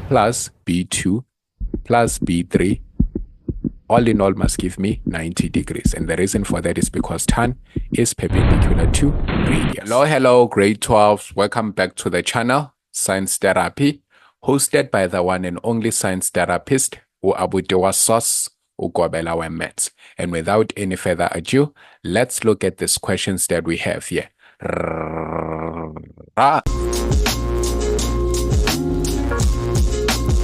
plus B2 plus B3 all in all must give me 90 degrees. And the reason for that is because tan is perpendicular to radius. Hello, grade 12. Welcome back to the channel, Science Therapy, hosted by the one and only science therapist, Uabudewa Sos Ugobela Maths. And without any further ado, let's look at these questions that we have here.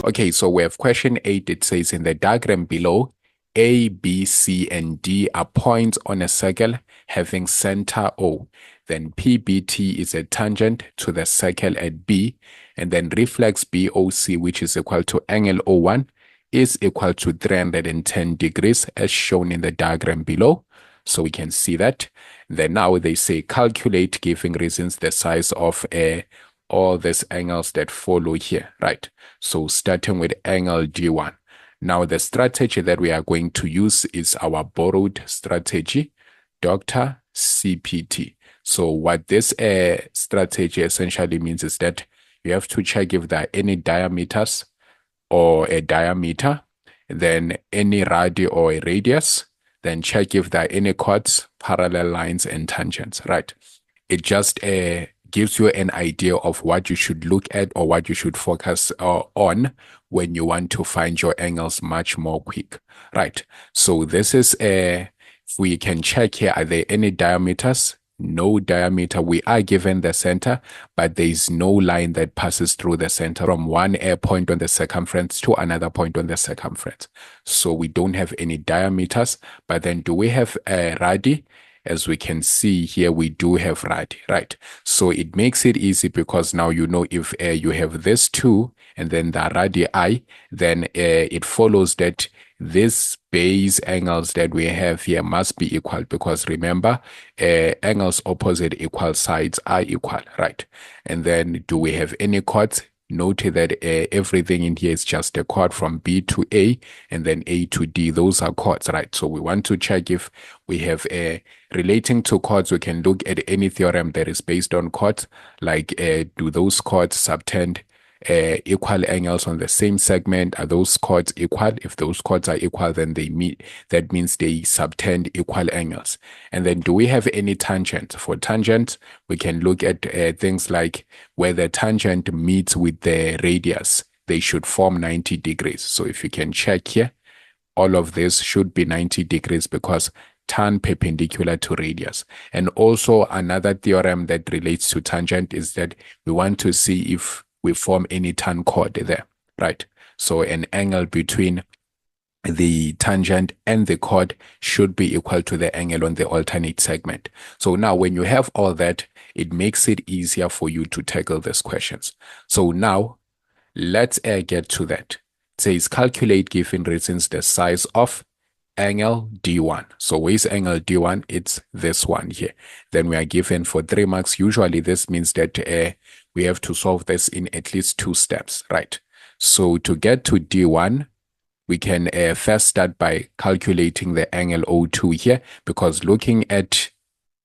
Okay, so we have question 8. It says in the diagram below, A, B, C, and D are points on a circle having center O. Then PBT is a tangent to the circle at B, and then reflex BOC, which is equal to angle O1, is equal to 310 degrees as shown in the diagram below. So we can see that. Then now they say calculate, giving reasons, the size of all these angles that follow here, right? So starting with angle D1. Now the strategy that we are going to use is our borrowed strategy, DR CPT. So what this strategy essentially means is that you have to check if there are any diameters or a diameter, then any radii or a radius, then check if there are any chords, parallel lines, and tangents, right? It just gives you an idea of what you should look at or what you should focus on when you want to find your angles much more quick, right? So this is we can check here, are there any diameters? No diameter. We are given the center, but there is no line that passes through the center from one point on the circumference to another point on the circumference. So we don't have any diameters, but then do we have a radii? As we can see here, we do have radii, right? So it makes it easy because now you know if you have this 2 and then the radii, then it follows that these base angles that we have here must be equal, because remember, angles opposite equal sides are equal, right? And then do we have any chords? Note that everything in here is just a chord from B to A and then A to D. Those are chords, right? So we want to check if we have relating to chords. We can look at any theorem that is based on chords, like do those chords subtend equal angles on the same segment? Are those chords equal? If those chords are equal, then they meet. That means they subtend equal angles. And then do we have any tangent? For tangent, we can look at things like where the tangent meets with the radius. They should form 90 degrees. So if you can check here, all of this should be 90 degrees because tan perpendicular to radius. And also another theorem that relates to tangent is that we want to see if we form any tan chord there, right? So an angle between the tangent and the chord should be equal to the angle on the alternate segment. So now when you have all that, it makes it easier for you to tackle these questions. So now let's get to that. It says calculate, given reasons, the size of angle D1. So where's angle D1? It's this one here. Then we are given for 3 marks. Usually this means that we have to solve this in at least 2 steps, right? So to get to D1, we can first start by calculating the angle O2 here, because looking at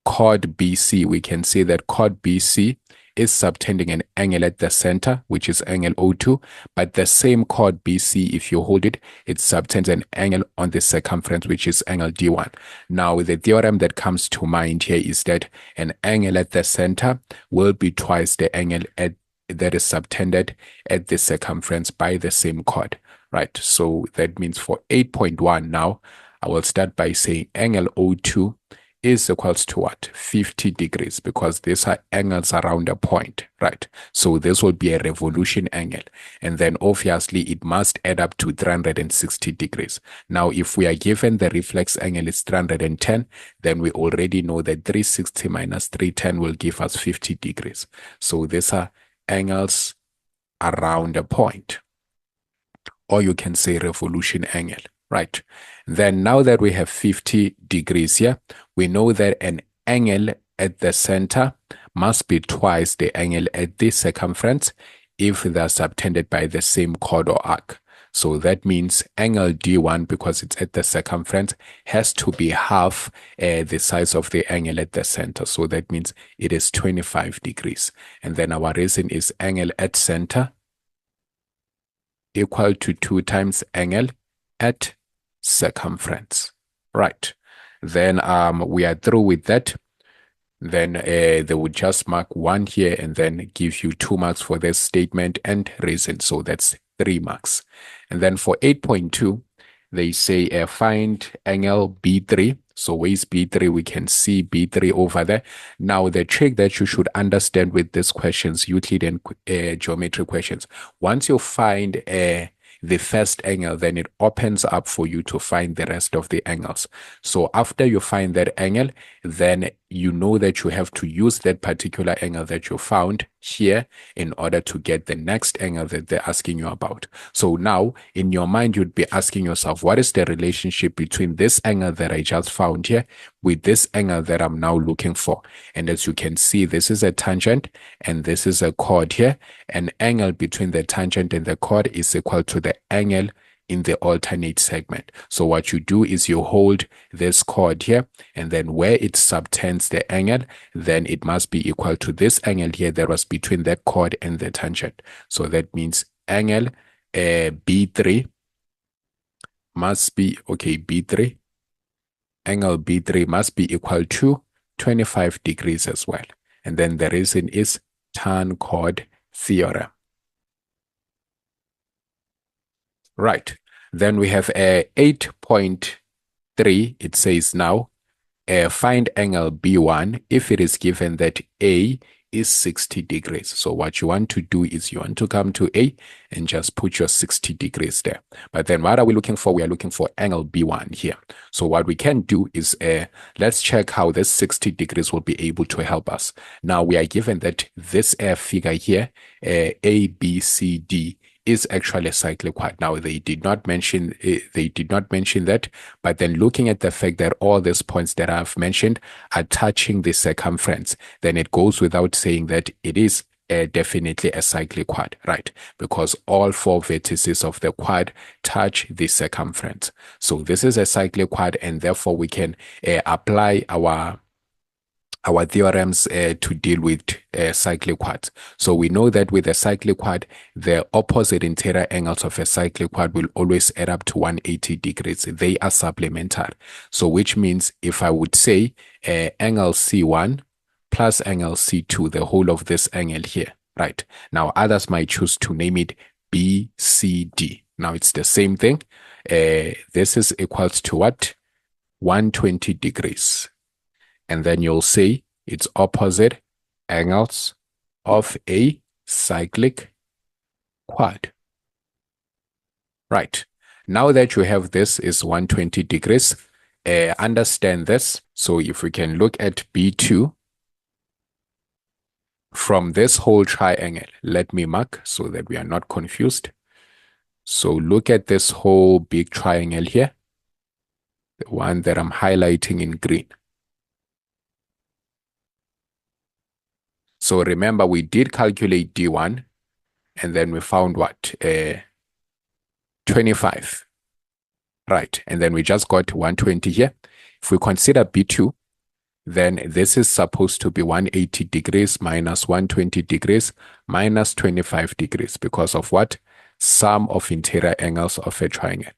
chord BC, we can see that chord BC is subtending an angle at the center, which is angle O2, but the same chord BC, if you hold it, it subtends an angle on the circumference, which is angle D1. Now, the theorem that comes to mind here is that an angle at the center will be twice the angle that is subtended at the circumference by the same chord, right? So that means for 8.1 now, I will start by saying angle O2 is equals to what? 50 degrees, because these are angles around a point, right? So this will be a revolution angle. And then obviously it must add up to 360 degrees. Now, if we are given the reflex angle is 310, then we already know that 360 minus 310 will give us 50 degrees. So these are angles around a point, or you can say revolution angle, right? Then now that we have 50 degrees here, we know that an angle at the center must be twice the angle at the circumference if they are subtended by the same chord or arc. So that means angle D1, because it's at the circumference, has to be half the size of the angle at the center. So that means it is 25 degrees. And then our reason is angle at center equal to 2 times angle at circumference. Right. Then we are through with that. Then they would just mark 1 here and then give you 2 marks for this statement and reason. So that's 3 marks. And then for 8.2, they say find angle B3. So where is B3? We can see B3 over there. Now, the trick that you should understand with these questions, Euclidean geometry questions, once you find the first angle, then it opens up for you to find the rest of the angles. So after you find that angle, then you know that you have to use that particular angle that you found here in order to get the next angle that they're asking you about. So now in your mind, you'd be asking yourself, what is the relationship between this angle that I just found here with this angle that I'm now looking for? And as you can see, this is a tangent and this is a chord here. An angle between the tangent and the chord is equal to the angle in the alternate segment. So what you do is you hold this chord here, and then where it subtends the angle, then it must be equal to this angle here that was between the chord and the tangent. So that means angle B3 must be, B3, angle B3 must be equal to 25 degrees as well. And then the reason is tan-chord theorem. Right. Then we have 8.3. It says now, find angle B1 if it is given that A is 60 degrees. So what you want to do is you want to come to A and just put your 60 degrees there. But then what are we looking for? We are looking for angle B1 here. So what we can do is let's check how this 60 degrees will be able to help us. Now we are given that this figure here, A, B, C, D, is actually a cyclic chord. Now they did not mention that, but then looking at the fact that all these points that I've mentioned are touching the circumference, then it goes without saying that it is definitely a cyclic chord, right? Because all 4 vertices of the chord touch the circumference. So this is a cyclic chord, and therefore we can apply our theorems to deal with cyclic chords. So we know that with a cyclic chord, the opposite interior angles of a cyclic chord will always add up to 180 degrees. They are supplementary. So which means if I would say angle C1 plus angle C2, the whole of this angle here, right? Now others might choose to name it BCD. Now it's the same thing. This is equals to what? 120 degrees. And then you'll say it's opposite angles of a cyclic chord. Right. Now that you have this is 120 degrees, understand this. So if we can look at B2 from this whole triangle, let me mark so that we are not confused. So look at this whole big triangle here, the one that I'm highlighting in green. So remember, we did calculate D1, and then we found what? 25. Right, and then we just got 120 here. If we consider B2, then this is supposed to be 180 degrees minus 120 degrees minus 25 degrees because of what? Sum of interior angles of a triangle.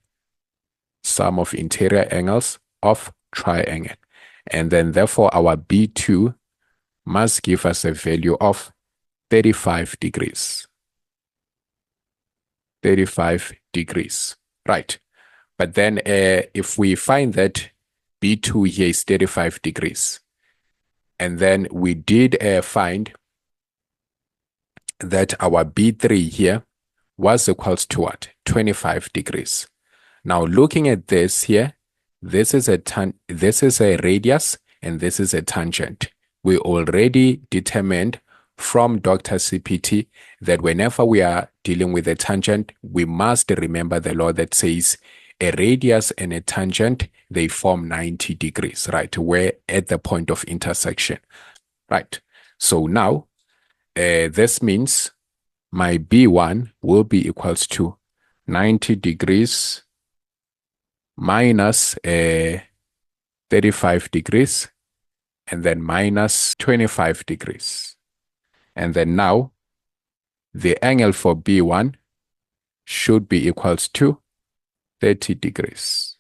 Sum of interior angles of triangle. And then therefore our B2 must give us a value of 35 degrees. 35 degrees, right? But then if we find that B2 here is 35 degrees, and then we did find that our B3 here was equals to what? 25 degrees. Now looking at this here, this is a radius and this is a tangent. We already determined from Dr. CPT that whenever we are dealing with a tangent, we must remember the law that says a radius and a tangent, they form 90 degrees, right? We're at the point of intersection, right? So now, this means my B1 will be equals to 90 degrees minus 35 degrees, and then minus 25 degrees. And then now, the angle for B1 should be equals to 30 degrees.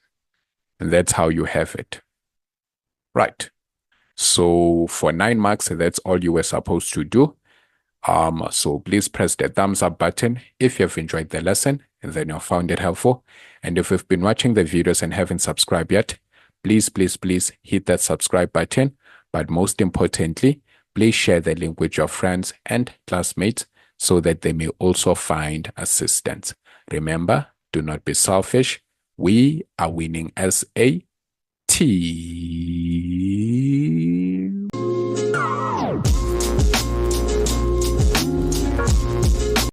And that's how you have it. Right. So for 9 marks, that's all you were supposed to do. So please press the thumbs up button if you've enjoyed the lesson and then you found it helpful. And if you've been watching the videos and haven't subscribed yet, please hit that subscribe button. But most importantly, please share the link with your friends and classmates so that they may also find assistance. Remember, do not be selfish. We are winning as a team.